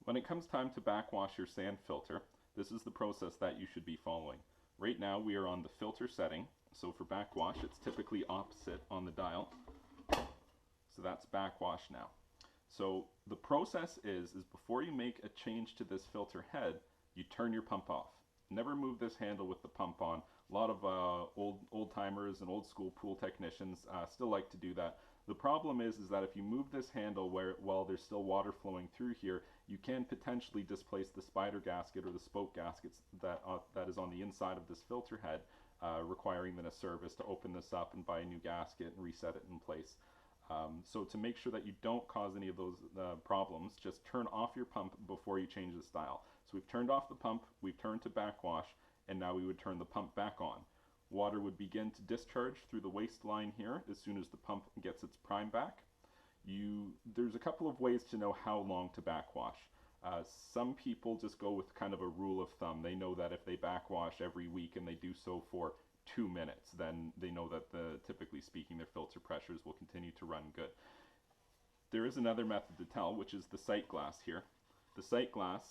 When it comes time to backwash your sand filter, this is the process that you should be following. Right now we are on the filter setting, so for backwash it's typically opposite on the dial. So that's backwash now. So the process is before you make a change to this filter head, you turn your pump off. Never move this handle with the pump on. A lot of old timers and old school pool technicians still like to do that. The problem is that if you move this handle while there's still water flowing through here, you can potentially displace the spider gasket or the spoke gaskets that is on the inside of this filter head, requiring then a service to open this up and buy a new gasket and reset it in place. So to make sure that you don't cause any of those problems, just turn off your pump before you change the style. So we've turned off the pump, we've turned to backwash, and now we would turn the pump back on. Water would begin to discharge through the waistline here as soon as the pump gets its prime back. There's a couple of ways to know how long to backwash. Some people just go with kind of a rule of thumb. They know that if they backwash every week and they do so for 2 minutes, then they know that typically speaking, their filter pressures will continue to run good. There is another method to tell, which is the sight glass here. The sight glass,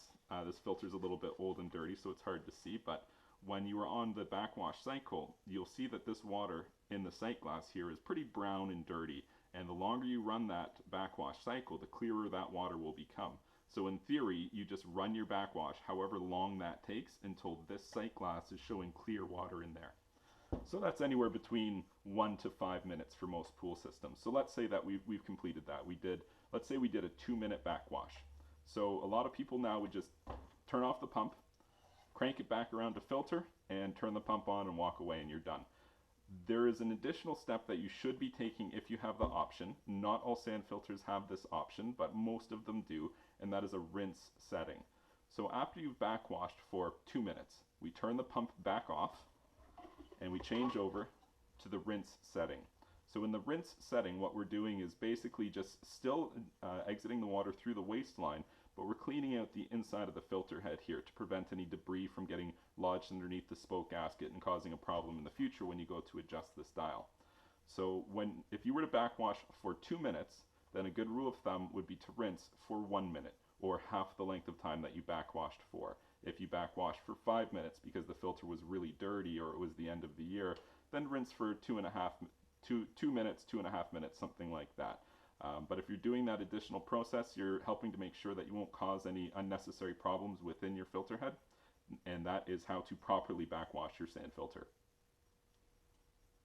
this filter is a little bit old and dirty, so it's hard to see, but when you are on the backwash cycle, you'll see that this water in the sight glass here is pretty brown and dirty, and the longer you run that backwash cycle, the clearer that water will become. So in theory, you just run your backwash however long that takes until this sight glass is showing clear water in there. So that's anywhere between 1 to 5 minutes for most pool systems. So let's say that we've completed that. Let's say we did a 2-minute backwash. So a lot of people now would just turn off the pump, crank it back around to filter, and turn the pump on and walk away and you're done. There is an additional step that you should be taking if you have the option. Not all sand filters have this option, but most of them do, and that is a rinse setting. So after you've backwashed for 2 minutes, we turn the pump back off, and we change over to the rinse setting. So in the rinse setting, what we're doing is basically just still exiting the water through the waistline, but we're cleaning out the inside of the filter head here to prevent any debris from getting lodged underneath the spoke gasket and causing a problem in the future when you go to adjust this dial. So if you were to backwash for 2 minutes, then a good rule of thumb would be to rinse for 1 minute, or half the length of time that you backwashed for. If you backwashed for 5 minutes because the filter was really dirty or it was the end of the year, then rinse for 2 minutes, 2.5 minutes, something like that. But if you're doing that additional process, you're helping to make sure that you won't cause any unnecessary problems within your filter head, and that is how to properly backwash your sand filter.